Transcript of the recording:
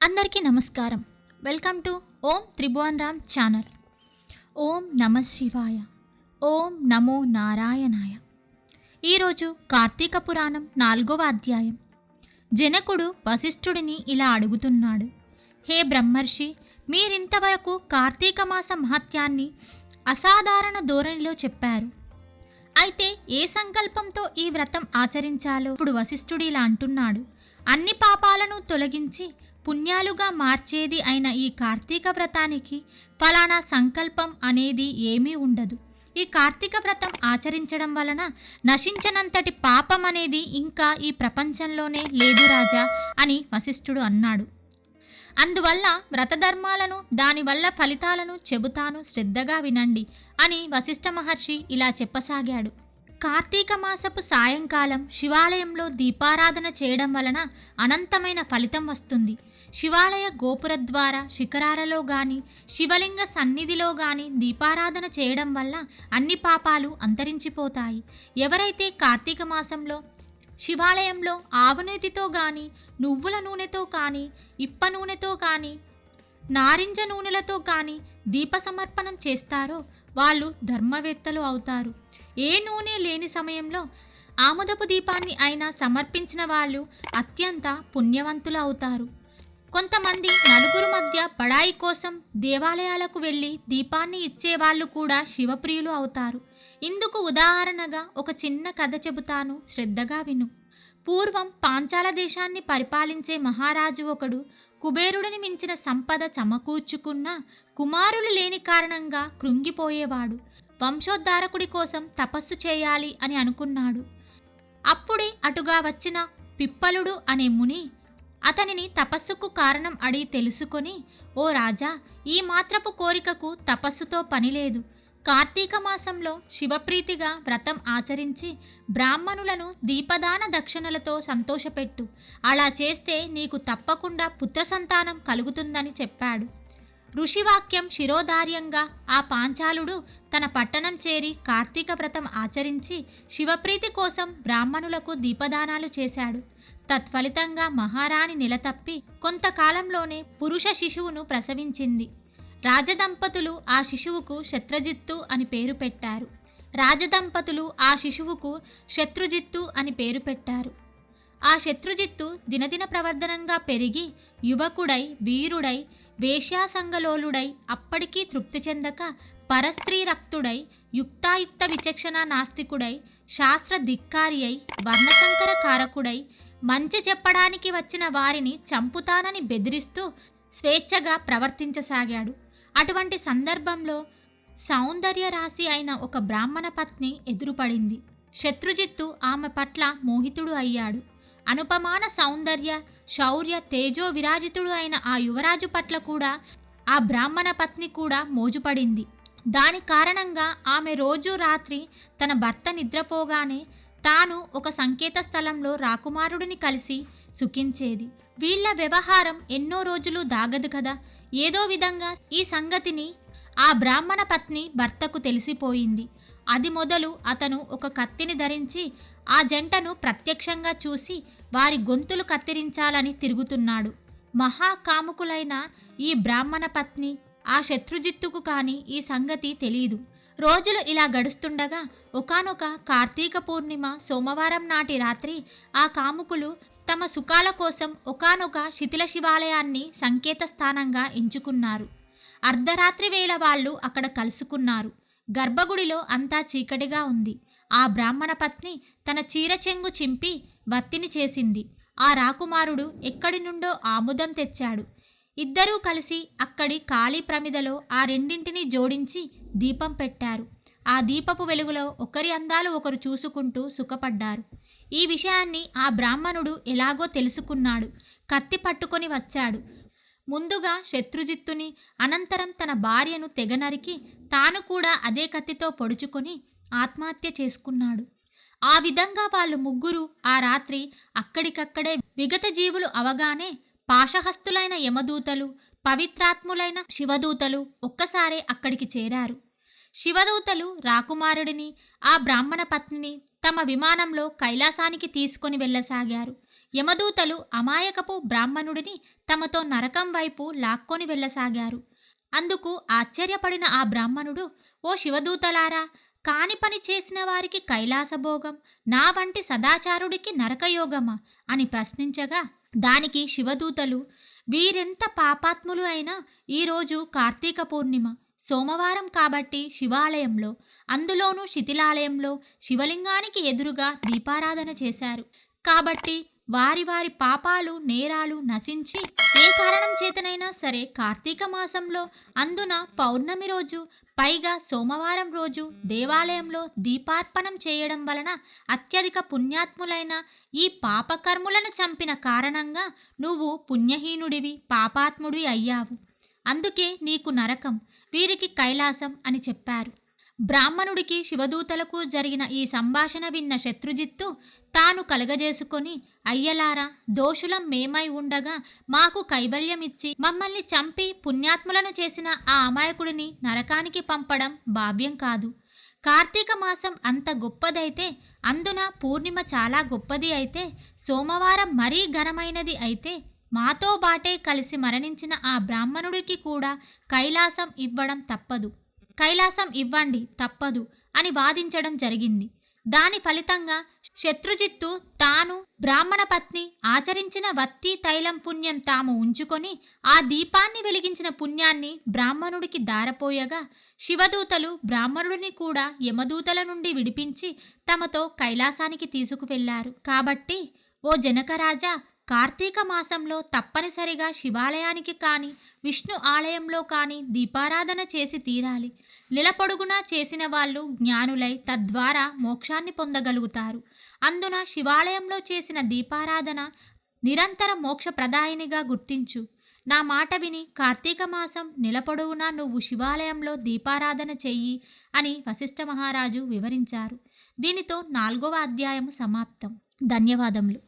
అందరికీ నమస్కారం. Welcome to Om Tribhuvan Ram channel. ఓం నమ శివాయ. ఓం నమో నారాయణాయ. ఈరోజు కార్తీక పురాణం 4వ అధ్యాయం. జనకుడు వశిష్ఠుడిని ఇలా అడుగుతున్నాడు. హే బ్రహ్మర్షి, మీరింతవరకు కార్తీక మాస మహత్యాన్ని అసాధారణ ధోరణిలో చెప్పారు. అయితే ఏ సంకల్పంతో ఈ వ్రతం ఆచరించాలో ఇప్పుడు వశిష్ఠుడు ఇలా అంటున్నాడు. అన్ని పాపాలను తొలగించి పుణ్యాలుగా మార్చేది అయిన ఈ కార్తీక వ్రతానికి ఫలానా సంకల్పం అనేది ఏమీ ఉండదు. ఈ కార్తీక వ్రతం ఆచరించడం వలన నశించనంతటి పాపం అనేది ఇంకా ఈ ప్రపంచంలోనే లేదు రాజా అని వశిష్ఠుడు అన్నాడు. అందువల్ల వ్రతధర్మాలను దానివల్ల ఫలితాలను చెబుతాను, శ్రద్ధగా వినండి అని వశిష్ఠ మహర్షి ఇలా చెప్పసాగాడు. కార్తీక మాసపు సాయంకాలం శివాలయంలో దీపారాధన చేయడం వలన అనంతమైన ఫలితం వస్తుంది. శివాలయ గోపుర ద్వారా శిఖరాలలో గాని శివలింగ సన్నిధిలో గాని దీపారాధన చేయడం వల్ల అన్ని పాపాలు అంతరించిపోతాయి. ఎవరైతే కార్తీక మాసంలో శివాలయంలో ఆవునేతితో గాని నువ్వుల నూనెతో కానీ ఇప్ప నూనెతో కానీ నారింజ నూనెలతో కానీ దీప సమర్పణం చేస్తారో వాళ్ళు ధర్మవేత్తలు అవుతారు. ఏ నూనె లేని సమయంలో ఆముదపు దీపాన్ని అయినా సమర్పించిన వాళ్ళు అత్యంత పుణ్యవంతులు అవుతారు. కొంతమంది నలుగురు మధ్య బడాయి కోసం దేవాలయాలకు వెళ్ళి దీపాన్ని ఇచ్చేవాళ్ళు కూడా శివప్రియులు అవుతారు. ఇందుకు ఉదాహరణగా ఒక చిన్న కథ చెబుతాను, శ్రద్ధగా విను. పూర్వం పాంచాల దేశాన్ని పరిపాలించే మహారాజు ఒకడు కుబేరుడిని మించిన సంపద సమకూర్చుకున్న కుమారులు లేని కారణంగా కృంగిపోయేవాడు. వంశోద్ధారకుడి కోసం తపస్సు చేయాలి అని అనుకున్నాడు. అప్పుడే అటుగా వచ్చిన పిప్పలుడు అనే ముని అతనిని తపస్సుకు కారణం అడిగి తెలుసుకొని, ఓ రాజా, ఈ మాత్రపు కోరికకు తపస్సుతో పనిలేదు. కార్తీక మాసంలో శివప్రీతిగా వ్రతం ఆచరించి బ్రాహ్మణులను దీపదాన దక్షిణలతో సంతోషపెట్టు. అలా చేస్తే నీకు తప్పకుండా పుత్ర సంతానం కలుగుతుందని చెప్పాడు. ఋషివాక్యం శిరోధార్యంగా ఆ పాంచాలుడు తన పట్టణం చేరి కార్తీక వ్రతం ఆచరించి శివప్రీతి కోసం బ్రాహ్మణులకు దీపదానాలు చేశాడు. తత్ఫలితంగా మహారాణి నిలతప్పి కొంతకాలంలోనే పురుష శిశువును ప్రసవించింది. రాజదంపతులు ఆ శిశువుకు శత్రుజిత్తు అని పేరు పెట్టారు. ఆ శత్రుజిత్తు దినదిన ప్రవర్ధనంగా పెరిగి యువకుడై వీరుడై వేశ్యాసంగలోలుడై అప్పటికీ తృప్తి చెందక పరస్త్రీ రక్తుడై యుక్తాయుక్త విచక్షణ నాస్తికుడై శాస్త్ర ధిక్కారి అయి వర్ణసంకర కారకుడై మంచి చెప్పడానికి వచ్చిన వారిని చంపుతానని బెదిరిస్తూ స్వేచ్ఛగా ప్రవర్తించసాగాడు. అటువంటి సందర్భంలో సౌందర్య రాశి అయిన ఒక బ్రాహ్మణ పత్ని ఎదురుపడింది. శత్రుజిత్తు ఆమె పట్ల మోహితుడు అయ్యాడు. అనుపమాన సౌందర్య శౌర్య తేజో విరాజితుడు అయిన ఆ యువరాజు పట్ల కూడా ఆ బ్రాహ్మణ పత్ని కూడా మోజుపడింది. దాని కారణంగా ఆమె రోజు రాత్రి తన భర్త నిద్రపోగానే తాను ఒక సంకేత స్థలంలో రాకుమారుడిని కలిసి సుఖించేది. వీళ్ల వ్యవహారం ఎన్నో రోజులు దాగదు కదా. ఏదో విధంగా ఈ సంగతిని ఆ బ్రాహ్మణ పత్ని భర్తకు తెలిసిపోయింది. అది మొదలు అతను ఒక కత్తిని ధరించి ఆ జంటను ప్రత్యక్షంగా చూసి వారి గొంతులు కత్తిరించాలని తిరుగుతున్నాడు. మహాకాముకులైన ఈ బ్రాహ్మణ పత్ని ఆ శత్రుజిత్తుకు కాని ఈ సంగతి తెలీదు. రోజులు ఇలా గడుస్తుండగా ఒకానొక కార్తీక పూర్ణిమ సోమవారం నాటి రాత్రి ఆ కాముకులు తమ సుఖాల కోసం ఒకానొక శిథిల శివాలయాన్ని సంకేత స్థానంగా ఎంచుకున్నారు. అర్ధరాత్రి వేళ వాళ్ళు అక్కడ కలుసుకున్నారు. గర్భగుడిలో అంతా చీకటిగా ఉంది. ఆ బ్రాహ్మణ పత్ని తన చీర చెంగు చింపి వత్తిని చేసింది. ఆ రాకుమారుడు ఎక్కడి నుండో ఆముదం తెచ్చాడు. ఇద్దరూ కలిసి అక్కడి ఖాళీ ప్రమిదలో ఆ రెండింటినీ జోడించి దీపం పెట్టారు. ఆ దీపపు వెలుగులో ఒకరి అందాలు ఒకరు చూసుకుంటూ సుఖపడ్డారు. ఈ విషయాన్ని ఆ బ్రాహ్మణుడు ఎలాగో తెలుసుకున్నాడు. కత్తి పట్టుకొని వచ్చాడు. ముందుగా శత్రుజిత్తుని, అనంతరం తన భార్యను తెగనరికి తాను కూడా అదే కత్తితో పొడుచుకొని ఆత్మహత్య చేసుకున్నాడు. ఆ విధంగా వాళ్ళు ముగ్గురు ఆ రాత్రి అక్కడికక్కడే విగత జీవులు అవగానే పాశహస్తులైన యమదూతలు, పవిత్రాత్ములైన శివదూతలు ఒక్కసారే అక్కడికి చేరారు. శివదూతలు రాకుమారుడిని, ఆ బ్రాహ్మణ పత్నిని తమ విమానంలో కైలాసానికి తీసుకొని వెళ్ళసాగారు. యమదూతలు అమాయకపు బ్రాహ్మణుడిని తమతో నరకం వైపు లాక్కొని వెళ్ళసాగారు. అందుకు ఆశ్చర్యపడిన ఆ బ్రాహ్మణుడు, ఓ శివదూతలారా, కాని పని చేసిన వారికి కైలాసభోగం, నా వంటి సదాచారుడికి నరకయోగమా అని ప్రశ్నించగా, దానికి శివదూతలు, వీరెంత పాపాత్ములు అయినా ఈరోజు కార్తీక పూర్ణిమ, సోమవారం కాబట్టి శివాలయంలో, అందులోనూ శిథిలాలయంలో శివలింగానికి ఎదురుగా దీపారాధన చేశారు. కాబట్టి వారి వారి పాపాలు నేరాలు నశించి ఏ కారణం చేతనైనా సరే కార్తీక మాసంలో, అందున పౌర్ణమి రోజు, పైగా సోమవారం రోజు దేవాలయంలో దీపార్పణం చేయడం వలన అత్యధిక పుణ్యాత్ములైన ఈ పాపకర్ములను చంపిన కారణంగా నువ్వు పుణ్యహీనుడివి, పాపాత్ముడివి అయ్యావు. అందుకే నీకు నరకం, వీరికి కైలాసం అని చెప్పారు. బ్రాహ్మణుడికి శివదూతలకు జరిగిన ఈ సంభాషణ విన్న శత్రుజిత్తు తాను కలగజేసుకొని, అయ్యలారా, దోషులం మేమై ఉండగా మాకు కైవల్యమిచ్చి మమ్మల్ని చంపి పుణ్యాత్ములను చేసిన ఆ అమాయకుడిని నరకానికి పంపడం భావ్యం కాదు. కార్తీక మాసం అంత గొప్పదైతే, అందున పూర్ణిమ చాలా గొప్పది అయితే, సోమవారం మరీ ఘనమైనది అయితే, మాతో బాటే కలిసి మరణించిన ఆ బ్రాహ్మణుడికి కూడా కైలాసం ఇవ్వడం తప్పదు, కైలాసం ఇవ్వండి తప్పదు అని వాదించడం జరిగింది. దాని ఫలితంగా శత్రుజిత్తు తాను బ్రాహ్మణ పత్ని ఆచరించిన వత్తి తైలం పుణ్యం తాము ఉంచుకొని ఆ దీపాన్ని వెలిగించిన పుణ్యాన్ని బ్రాహ్మణుడికి దారపోయగా, శివదూతలు బ్రాహ్మణుడిని కూడా యమదూతల నుండి విడిపించి తమతో కైలాసానికి తీసుకువెళ్లారు. కాబట్టి ఓ జనకరాజా, కార్తీక మాసంలో తప్పనిసరిగా శివాలయానికి కానీ విష్ణు ఆలయంలో కానీ దీపారాధన చేసి తీరాలి. నిలపొడుగునా చేసిన వాళ్ళు జ్ఞానులై తద్వారా మోక్షాన్ని పొందగలుగుతారు. అందున శివాలయంలో చేసిన దీపారాధన నిరంతర మోక్షప్రదాయినిగా గుర్తించు. నా మాట విని కార్తీక మాసం నిలపొడుగునా నువ్వు శివాలయంలో దీపారాధన చెయ్యి అని వశిష్ఠ మహారాజు వివరించారు. దీనితో 4వ అధ్యాయం సమాప్తం. ధన్యవాదములు.